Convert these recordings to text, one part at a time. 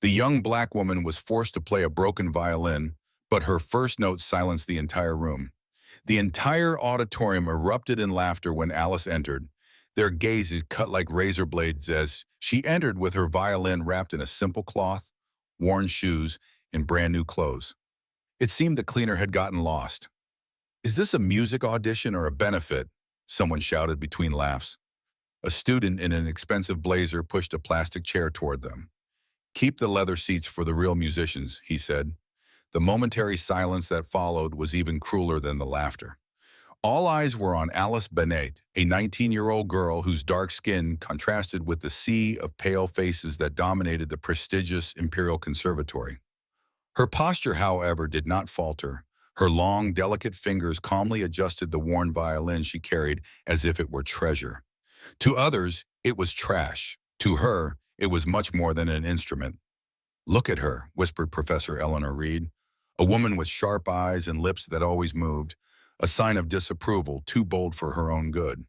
The young black woman was forced to play a broken violin, but her first note silenced the entire room. The entire auditorium erupted in laughter when Alice entered, their gazes cut like razor blades as she entered with her violin wrapped in a simple cloth, worn shoes, and brand new clothes. It seemed the cleaner had gotten lost. "Is this a music audition or a benefit?" someone shouted between laughs. A student in an expensive blazer pushed a plastic chair toward them. "Keep the leather seats for the real musicians," he said. The momentary silence that followed was even crueler than the laughter. All eyes were on Alice Bennett, a 19-year-old girl whose dark skin contrasted with the sea of pale faces that dominated the prestigious Imperial Conservatory. Her posture, however, did not falter. Her long, delicate fingers calmly adjusted the worn violin she carried as if it were treasure. To others, it was trash. To her, it was much more than an instrument. "Look at her," whispered Professor Eleanor Reed, a woman with sharp eyes and lips that always moved, a sign of disapproval too bold for her own good.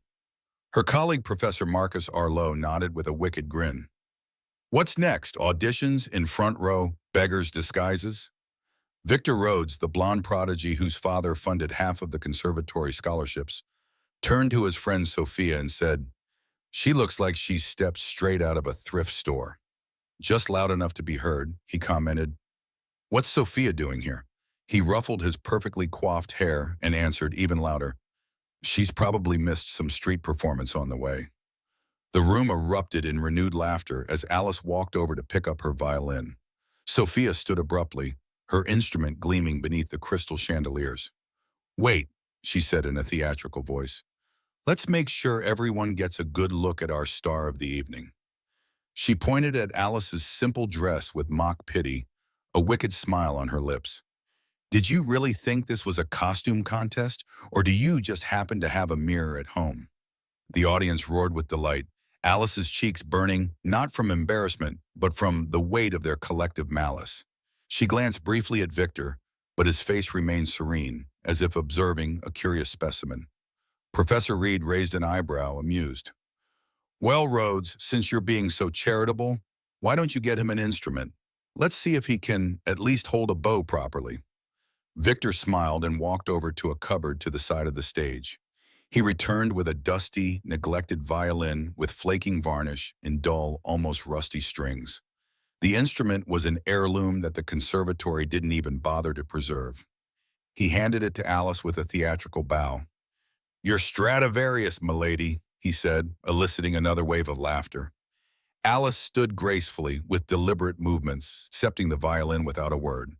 Her colleague, Professor Marcus Arlo, nodded with a wicked grin. "What's next? Auditions in front row, beggars' disguises?" Victor Rhodes, the blonde prodigy whose father funded half of the conservatory scholarships, turned to his friend Sophia and said, "She looks like she stepped straight out of a thrift store." Just loud enough to be heard, he commented, "What's Sophia doing here?" He ruffled his perfectly coiffed hair and answered even louder, "She's probably missed some street performance on the way." The room erupted in renewed laughter as Alice walked over to pick up her violin. Sophia stood abruptly, her instrument gleaming beneath the crystal chandeliers. "Wait," she said in a theatrical voice. "Let's make sure everyone gets a good look at our star of the evening." She pointed at Alice's simple dress with mock pity, a wicked smile on her lips. "Did you really think this was a costume contest, or do you just happen to have a mirror at home?" The audience roared with delight, Alice's cheeks burning not from embarrassment, but from the weight of their collective malice. She glanced briefly at Victor, but his face remained serene, as if observing a curious specimen. Professor Reed raised an eyebrow, amused. "Well, Rhodes, since you're being so charitable, why don't you get him an instrument? Let's see if he can at least hold a bow properly." Victor smiled and walked over to a cupboard to the side of the stage. He returned with a dusty, neglected violin with flaking varnish and dull, almost rusty strings. The instrument was an heirloom that the conservatory didn't even bother to preserve. He handed it to Alice with a theatrical bow. "Your Stradivarius, milady," he said, eliciting another wave of laughter. Alice stood gracefully, with deliberate movements, accepting the violin without a word.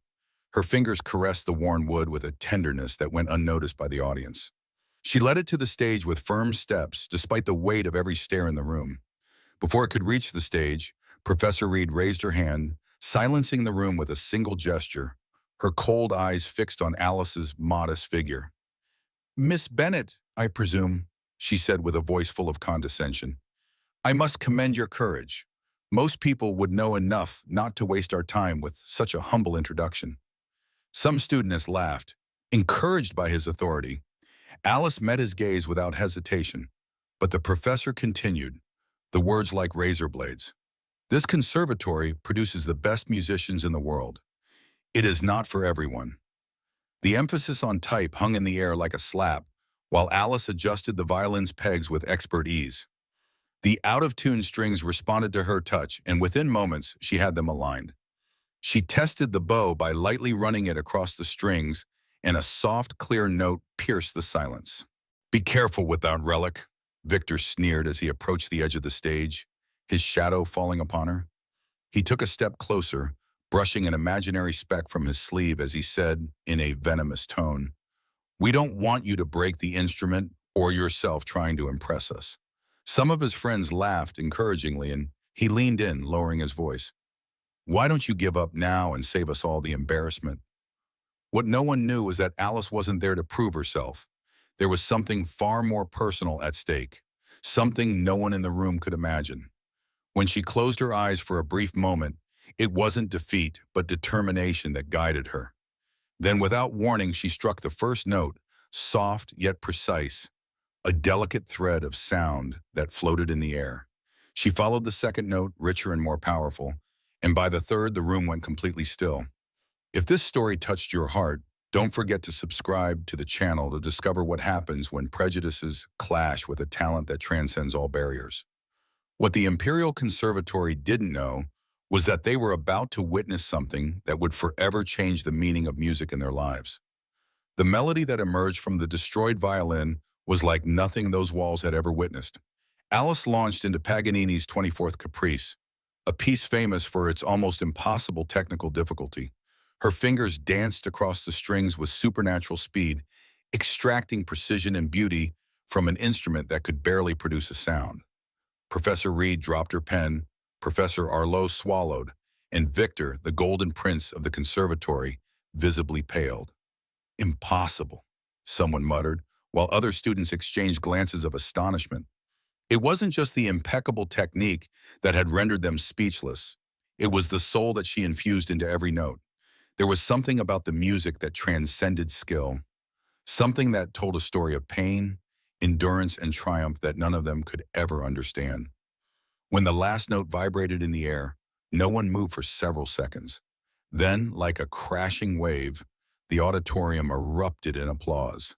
Her fingers caressed the worn wood with a tenderness that went unnoticed by the audience. She led it to the stage with firm steps, despite the weight of every stare in the room. Before it could reach the stage, Professor Reed raised her hand, silencing the room with a single gesture, her cold eyes fixed on Alice's modest figure. "Miss Bennet, I presume," she said with a voice full of condescension. "I must commend your courage. Most people would know enough not to waste our time with such a humble introduction." Some students laughed, encouraged by his authority. Alice met his gaze without hesitation, but the professor continued, the words like razor blades. "This conservatory produces the best musicians in the world. It is not for everyone." The emphasis on type hung in the air like a slap, while Alice adjusted the violin's pegs with expert ease. The out-of-tune strings responded to her touch, and within moments she had them aligned. She tested the bow by lightly running it across the strings, and a soft, clear note pierced the silence. "Be careful with that relic," Victor sneered as he approached the edge of the stage, his shadow falling upon her. He took a step closer, brushing an imaginary speck from his sleeve as he said, in a venomous tone, "We don't want you to break the instrument or yourself trying to impress us." Some of his friends laughed encouragingly, and he leaned in, lowering his voice. "Why don't you give up now and save us all the embarrassment?" What no one knew was that Alice wasn't there to prove herself. There was something far more personal at stake, something no one in the room could imagine. When she closed her eyes for a brief moment, it wasn't defeat, but determination that guided her. Then, without warning, she struck the first note, soft yet precise, a delicate thread of sound that floated in the air. She followed the second note, richer and more powerful, And by the third, the room went completely still. If this story touched your heart, don't forget to subscribe to the channel to discover what happens when prejudices clash with a talent that transcends all barriers. What the Imperial Conservatory didn't know was that they were about to witness something that would forever change the meaning of music in their lives. The melody that emerged from the destroyed violin was like nothing those walls had ever witnessed. Alice launched into Paganini's 24th Caprice, a piece famous for its almost impossible technical difficulty. Her fingers danced across the strings with supernatural speed, extracting precision and beauty from an instrument that could barely produce a sound. Professor Reed dropped her pen, Professor Arlo swallowed, and Victor, the golden prince of the conservatory, visibly paled. Impossible, someone muttered, while other students exchanged glances of astonishment. It wasn't just the impeccable technique that had rendered them speechless. It was the soul that she infused into every note. There was something about the music that transcended skill, something that told a story of pain, endurance, and triumph that none of them could ever understand. When the last note vibrated in the air, no one moved for several seconds. Then, like a crashing wave, the auditorium erupted in applause.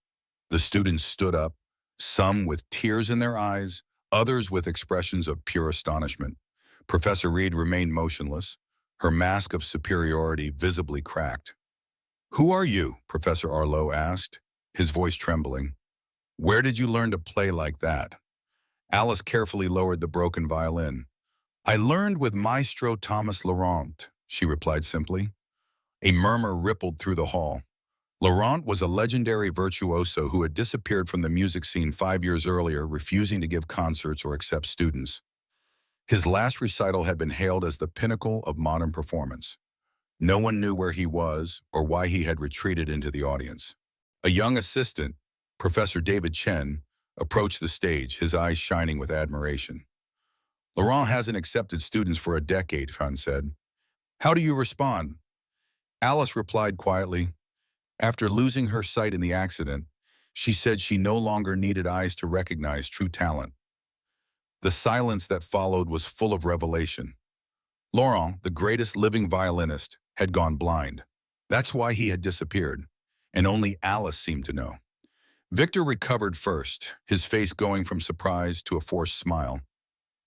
The students stood up, some with tears in their eyes, others with expressions of pure astonishment. Professor Reed remained motionless, her mask of superiority visibly cracked. "Who are you?" Professor Arlo asked, his voice trembling. "Where did you learn to play like that?" Alice carefully lowered the broken violin. "I learned with Maestro Thomas Laurent," she replied simply. A murmur rippled through the hall. Laurent was a legendary virtuoso who had disappeared from the music scene 5 years earlier, refusing to give concerts or accept students. His last recital had been hailed as the pinnacle of modern performance. No one knew where he was or why he had retreated into the audience. A young assistant, Professor David Chen, approached the stage, his eyes shining with admiration. "Laurent hasn't accepted students for a decade," Chen said. "How do you respond?" Alice replied quietly. After losing her sight in the accident, she said she no longer needed eyes to recognize true talent. The silence that followed was full of revelation. Laurent, the greatest living violinist, had gone blind. That's why he had disappeared, and only Alice seemed to know. Victor recovered first, his face going from surprise to a forced smile.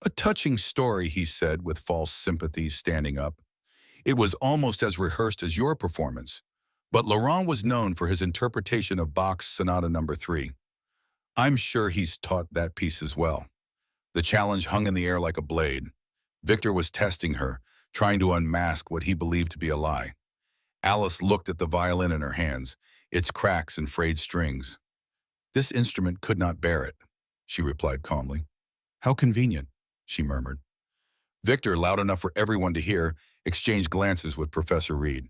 "A touching story," he said with false sympathy, standing up. "It was almost as rehearsed as your performance." But Laurent was known for his interpretation of Bach's Sonata No. 3. "I'm sure he's taught that piece as well." The challenge hung in the air like a blade. Victor was testing her, trying to unmask what he believed to be a lie. Alice looked at the violin in her hands, its cracks and frayed strings. "This instrument could not bear it," she replied calmly. "How convenient," she murmured. Victor, loud enough for everyone to hear, exchanged glances with Professor Reed.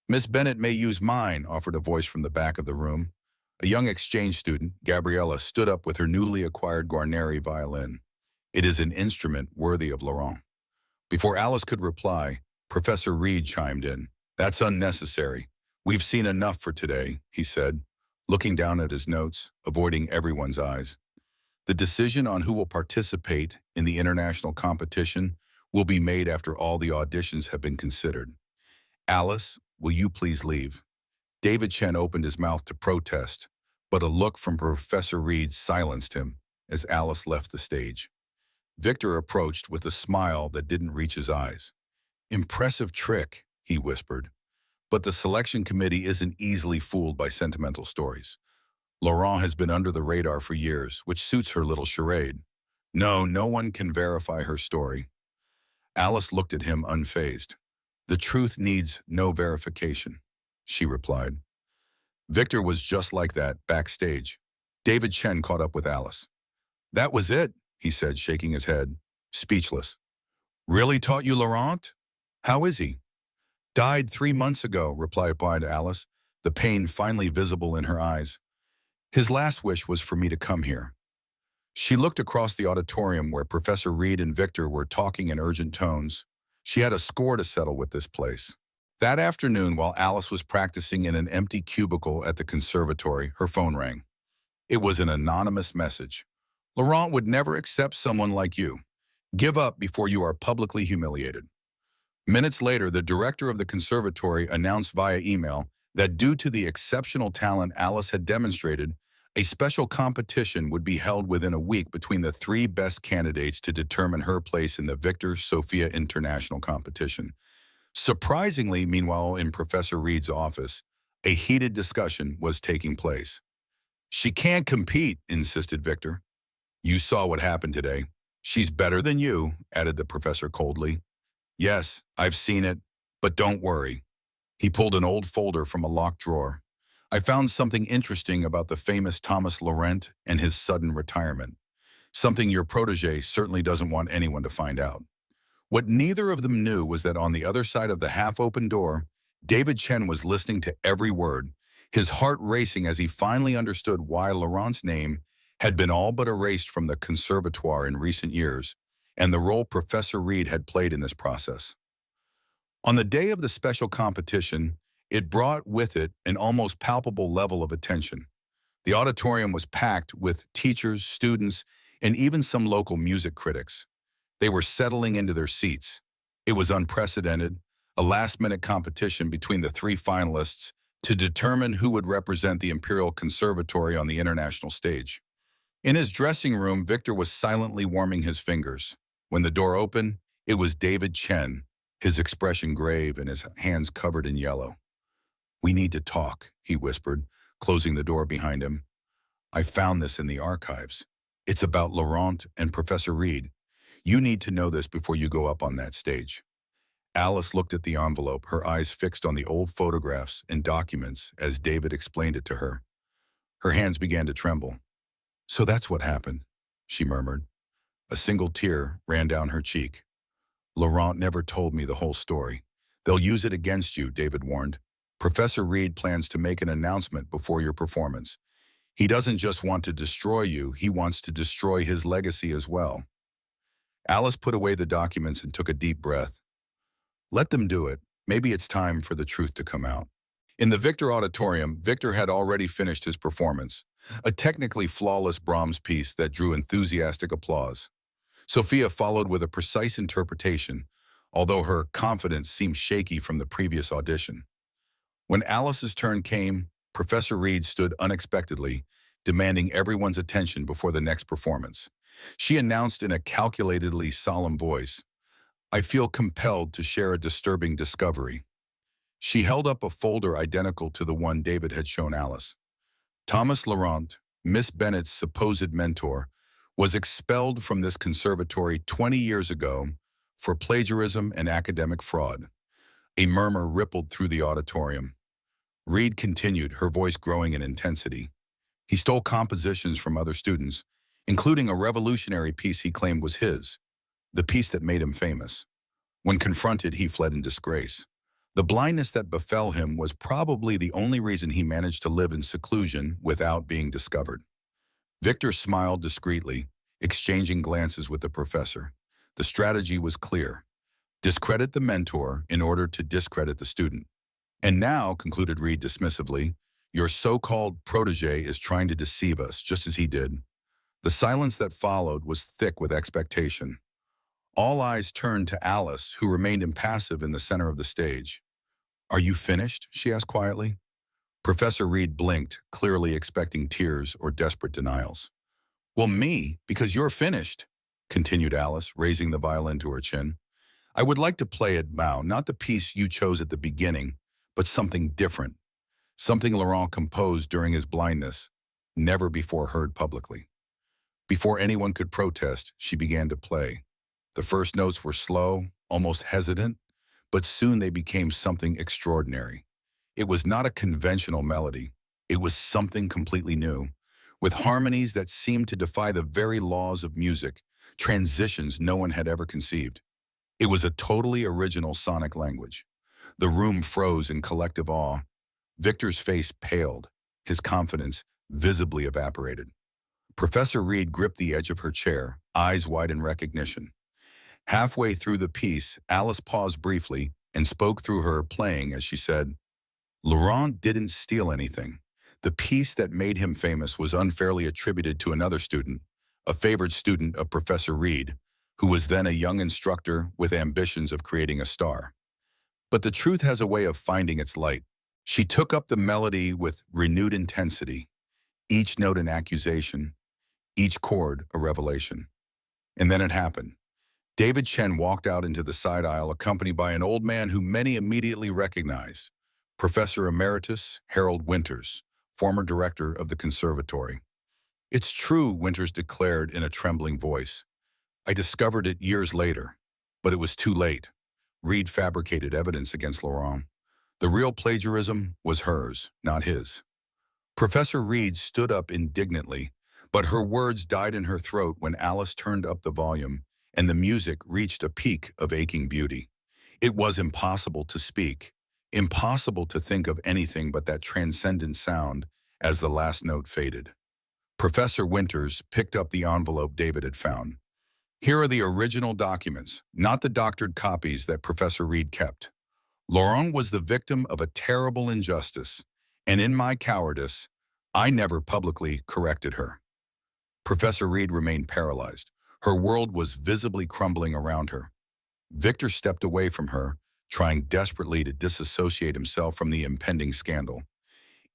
"Miss Bennett may use mine," offered a voice from the back of the room. A young exchange student, Gabriella, stood up with her newly acquired Guarneri violin. "It is an instrument worthy of Laurent." Before Alice could reply, Professor Reed chimed in. "That's unnecessary. We've seen enough for today," he said, looking down at his notes, avoiding everyone's eyes. "The decision on who will participate in the international competition will be made after all the auditions have been considered. Alice, will you please leave?" David Chen opened his mouth to protest, but a look from Professor Reed silenced him as Alice left the stage. Victor approached with a smile that didn't reach his eyes. "Impressive trick," he whispered. "But the selection committee isn't easily fooled by sentimental stories. Laurent has been under the radar for years, which suits her little charade. No one can verify her story." Alice looked at him unfazed. "The truth needs no verification," she replied. Victor was just like that, backstage. David Chen caught up with Alice. "That was it," he said, shaking his head, speechless. "Really taught you Laurent? How is he?" "Died 3 months ago," replied Alice, the pain finally visible in her eyes. "His last wish was for me to come here." She looked across the auditorium where Professor Reed and Victor were talking in urgent tones. She had a score to settle with this place. That afternoon, while Alice was practicing in an empty cubicle at the conservatory, her phone rang. It was an anonymous message. "Laurent would never accept someone like you. Give up before you are publicly humiliated." Minutes later, the director of the conservatory announced via email that due to the exceptional talent Alice had demonstrated, a special competition would be held within a week between the three best candidates to determine her place in the Victor Sofia International Competition. Surprisingly, meanwhile, in Professor Reed's office, a heated discussion was taking place. "She can't compete," insisted Victor. "You saw what happened today. She's better than you," added the professor coldly. "Yes, I've seen it, but don't worry." He pulled an old folder from a locked drawer. "I found something interesting about the famous Thomas Laurent and his sudden retirement. Something your protege certainly doesn't want anyone to find out." What neither of them knew was that on the other side of the half-open door, David Chen was listening to every word, his heart racing as he finally understood why Laurent's name had been all but erased from the conservatoire in recent years, and the role Professor Reed had played in this process. On the day of the special competition, it brought with it an almost palpable level of attention. The auditorium was packed with teachers, students, and even some local music critics. They were settling into their seats. It was unprecedented, a last-minute competition between the three finalists to determine who would represent the Imperial Conservatory on the international stage. In his dressing room, Victor was silently warming his fingers. When the door opened, it was David Chen, his expression grave and his hands covered in yellow. "We need to talk," he whispered, closing the door behind him. "I found this in the archives. It's about Laurent and Professor Reed. You need to know this before you go up on that stage." Alice looked at the envelope, her eyes fixed on the old photographs and documents as David explained it to her. Her hands began to tremble. "So that's what happened," she murmured. A single tear ran down her cheek. "Laurent never told me the whole story. They'll use it against you," David warned. "Professor Reed plans to make an announcement before your performance. He doesn't just want to destroy you, he wants to destroy his legacy as well." Alice put away the documents and took a deep breath. Let them do it. Maybe it's time for the truth to come out. In the Victor Auditorium, Victor had already finished his performance, a technically flawless Brahms piece that drew enthusiastic applause. Sophia followed with a precise interpretation, although her confidence seemed shaky from the previous audition. When Alice's turn came, Professor Reed stood unexpectedly, demanding everyone's attention before the next performance. She announced in a calculatedly solemn voice, "I feel compelled to share a disturbing discovery." She held up a folder identical to the one David had shown Alice. Thomas Laurent, Miss Bennet's supposed mentor, was expelled from this conservatory 20 years ago for plagiarism and academic fraud. A murmur rippled through the auditorium. Reed continued, her voice growing in intensity. He stole compositions from other students, including a revolutionary piece he claimed was his, the piece that made him famous. When confronted, he fled in disgrace. The blindness that befell him was probably the only reason he managed to live in seclusion without being discovered. Victor smiled discreetly, exchanging glances with the professor. The strategy was clear. Discredit the mentor in order to discredit the student. "And now," concluded Reed dismissively, "your so-called protege is trying to deceive us, just as he did." The silence that followed was thick with expectation. All eyes turned to Alice, who remained impassive in the center of the stage. "Are you finished?" she asked quietly. Professor Reed blinked, clearly expecting tears or desperate denials. "Well, me, because you're finished," continued Alice, raising the violin to her chin. "I would like to play it now, not the piece you chose at the beginning, but something different. Something Laurent composed during his blindness, never before heard publicly." Before anyone could protest, she began to play. The first notes were slow, almost hesitant, but soon they became something extraordinary. It was not a conventional melody. It was something completely new, with harmonies that seemed to defy the very laws of music, transitions no one had ever conceived. It was a totally original sonic language. The room froze in collective awe. Victor's face paled, his confidence visibly evaporated. Professor Reed gripped the edge of her chair, eyes wide in recognition. Halfway through the piece, Alice paused briefly and spoke through her playing as she said, "Laurent didn't steal anything. The piece that made him famous was unfairly attributed to another student, a favored student of Professor Reed, who was then a young instructor with ambitions of creating a star. But the truth has a way of finding its light. She took up the melody with renewed intensity, each note an accusation, each chord a revelation. And then it happened. David Chen walked out into the side aisle accompanied by an old man who many immediately recognized, Professor Emeritus Harold Winters, former director of the conservatory. "It's true," Winters declared in a trembling voice. "I discovered it years later, but it was too late." Reed fabricated evidence against Laurent. The real plagiarism was hers, not his. Professor Reed stood up indignantly, but her words died in her throat when Alice turned up the volume and the music reached a peak of aching beauty. It was impossible to speak, impossible to think of anything but that transcendent sound as the last note faded. Professor Winters picked up the envelope David had found. "Here are the original documents, not the doctored copies that Professor Reed kept. Laurent was the victim of a terrible injustice, and in my cowardice, I never publicly corrected her." Professor Reed remained paralyzed. Her world was visibly crumbling around her. Victor stepped away from her, trying desperately to disassociate himself from the impending scandal.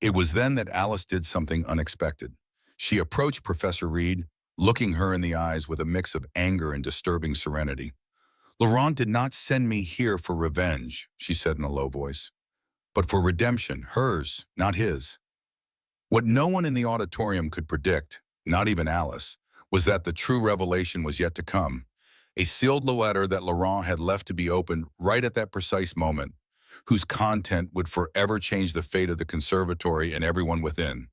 It was then that Alice did something unexpected. She approached Professor Reed, looking her in the eyes with a mix of anger and disturbing serenity. "Laurent did not send me here for revenge," she said in a low voice, "but for redemption, hers, not his." What no one in the auditorium could predict, not even Alice, was that the true revelation was yet to come. A sealed letter that Laurent had left to be opened right at that precise moment, whose content would forever change the fate of the conservatory and everyone within.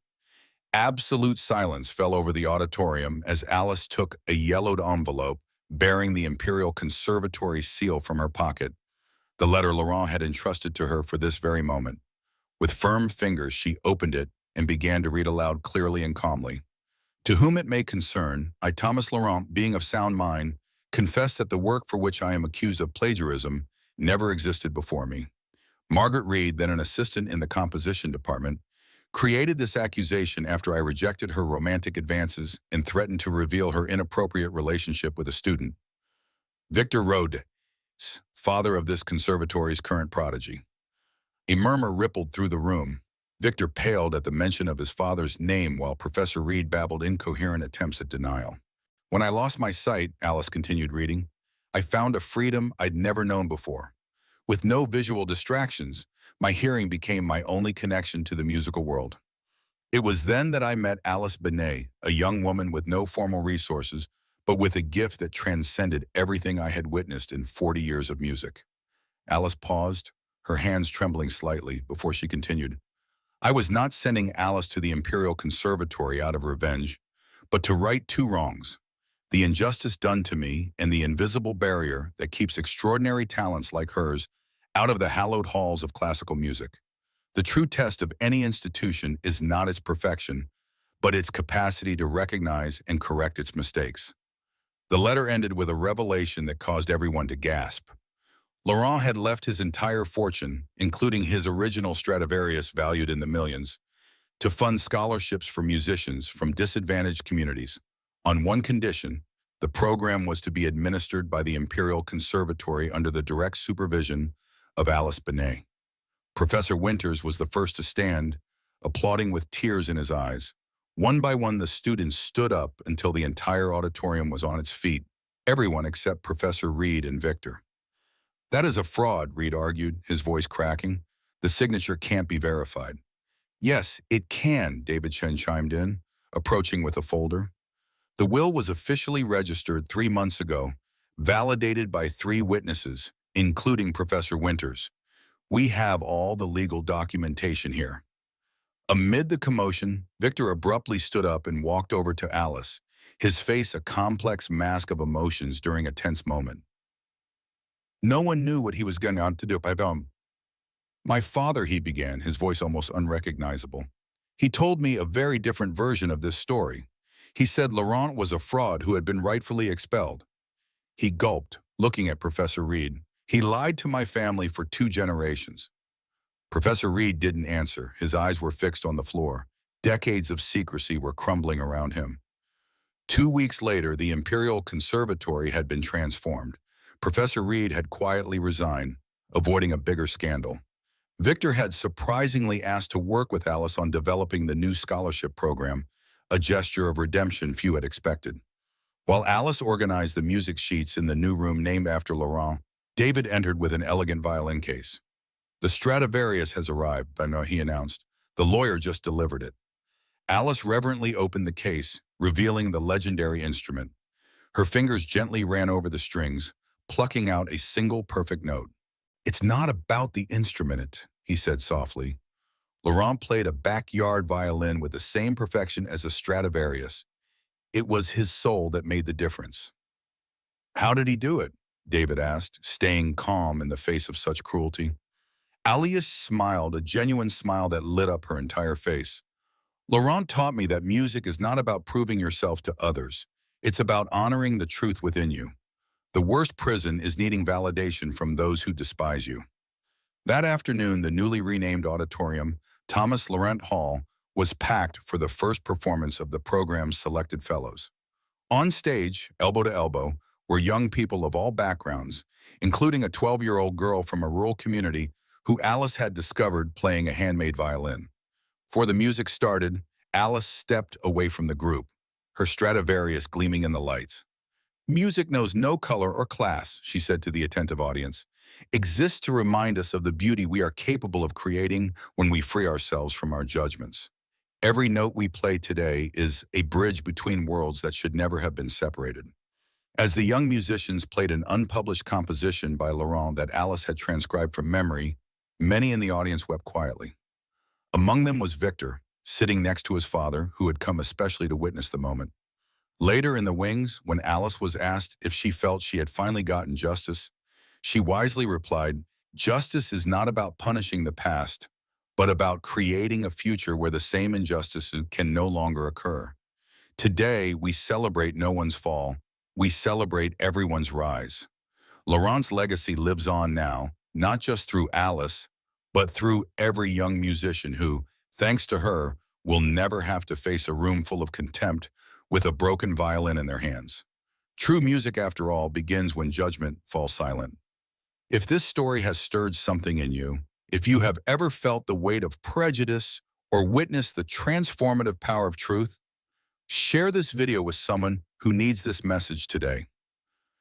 Absolute silence fell over the auditorium as Alice took a yellowed envelope bearing the Imperial Conservatory seal from her pocket, the letter Laurent had entrusted to her for this very moment. With firm fingers, she opened it and began to read aloud clearly and calmly. "To whom it may concern, I, Thomas Laurent, being of sound mind, confess that the work for which I am accused of plagiarism never existed before me. Margaret Reed, then an assistant in the composition department, created this accusation after I rejected her romantic advances and threatened to reveal her inappropriate relationship with a student. Victor Rhodes, father of this conservatory's current prodigy." A murmur rippled through the room. Victor paled at the mention of his father's name while Professor Reed babbled incoherent attempts at denial. "When I lost my sight," Alice continued reading, "I found a freedom I'd never known before. With no visual distractions, my hearing became my only connection to the musical world. It was then that I met Alice Benet, a young woman with no formal resources, but with a gift that transcended everything I had witnessed in 40 years of music." Alice paused, her hands trembling slightly, before she continued. "I was not sending Alice to the Imperial Conservatory out of revenge, but to right two wrongs: the injustice done to me and the invisible barrier that keeps extraordinary talents like hers out of the hallowed halls of classical music. The true test of any institution is not its perfection, but its capacity to recognize and correct its mistakes." The letter ended with a revelation that caused everyone to gasp. Laurent had left his entire fortune, including his original Stradivarius valued in the millions, to fund scholarships for musicians from disadvantaged communities. On one condition: the program was to be administered by the Imperial Conservatory under the direct supervision of Alice Benet. Professor Winters was the first to stand, applauding with tears in his eyes. One by one, the students stood up until the entire auditorium was on its feet, everyone except Professor Reed and Victor. "That is a fraud," Reed argued, his voice cracking. "The signature can't be verified." "Yes, it can," David Chen chimed in, approaching with a folder. "The will was officially registered 3 months ago, validated by 3 witnesses, including Professor Winters. We have all the legal documentation here." Amid the commotion, Victor abruptly stood up and walked over to Alice, his face a complex mask of emotions during a tense moment. "No one knew what he was going on to do. My father," he began, his voice almost unrecognizable. "He told me a very different version of this story. He said Laurent was a fraud who had been rightfully expelled." He gulped, looking at Professor Reed. "He lied to my family for 2 generations. Professor Reed didn't answer. His eyes were fixed on the floor. Decades of secrecy were crumbling around him. 2 weeks later, the Imperial Conservatory had been transformed. Professor Reed had quietly resigned, avoiding a bigger scandal. Victor had surprisingly asked to work with Alice on developing the new scholarship program, a gesture of redemption few had expected. While Alice organized the music sheets in the new room named after Laurent, David entered with an elegant violin case. "The Stradivarius has arrived," he announced. "The lawyer just delivered it." Alice reverently opened the case, revealing the legendary instrument. Her fingers gently ran over the strings, plucking out a single perfect note. "It's not about the instrument," he said softly. Laurent played a backyard violin with the same perfection as a Stradivarius. It was his soul that made the difference. "How did he do it?" David asked, staying calm in the face of such cruelty. Alice smiled, a genuine smile that lit up her entire face. "Laurent taught me that music is not about proving yourself to others. It's about honoring the truth within you. The worst prison is needing validation from those who despise you." That afternoon, the newly renamed auditorium, Thomas Laurent Hall, was packed for the first performance of the program's selected fellows. On stage, elbow to elbow, were young people of all backgrounds, including a 12-year-old girl from a rural community who Alice had discovered playing a handmade violin. Before the music started, Alice stepped away from the group, her Stradivarius gleaming in the lights. "Music knows no color or class," she said to the attentive audience. "Exists to remind us of the beauty we are capable of creating when we free ourselves from our judgments. Every note we play today is a bridge between worlds that should never have been separated." As the young musicians played an unpublished composition by Laurent that Alice had transcribed from memory, many in the audience wept quietly. Among them was Victor, sitting next to his father, who had come especially to witness the moment. Later in the wings, when Alice was asked if she felt she had finally gotten justice, she wisely replied, "Justice is not about punishing the past, but about creating a future where the same injustices can no longer occur. Today, we celebrate no one's fall. We celebrate everyone's rise." Laurent's legacy lives on now, not just through Alice, but through every young musician who, thanks to her, will never have to face a room full of contempt with a broken violin in their hands. True music, after all, begins when judgment falls silent. If this story has stirred something in you, if you have ever felt the weight of prejudice or witnessed the transformative power of truth, share this video with someone who needs this message today.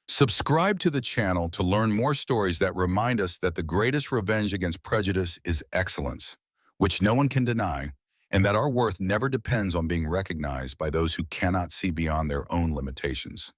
Subscribe to the channel to learn more stories that remind us that the greatest revenge against prejudice is excellence, which no one can deny, and that our worth never depends on being recognized by those who cannot see beyond their own limitations.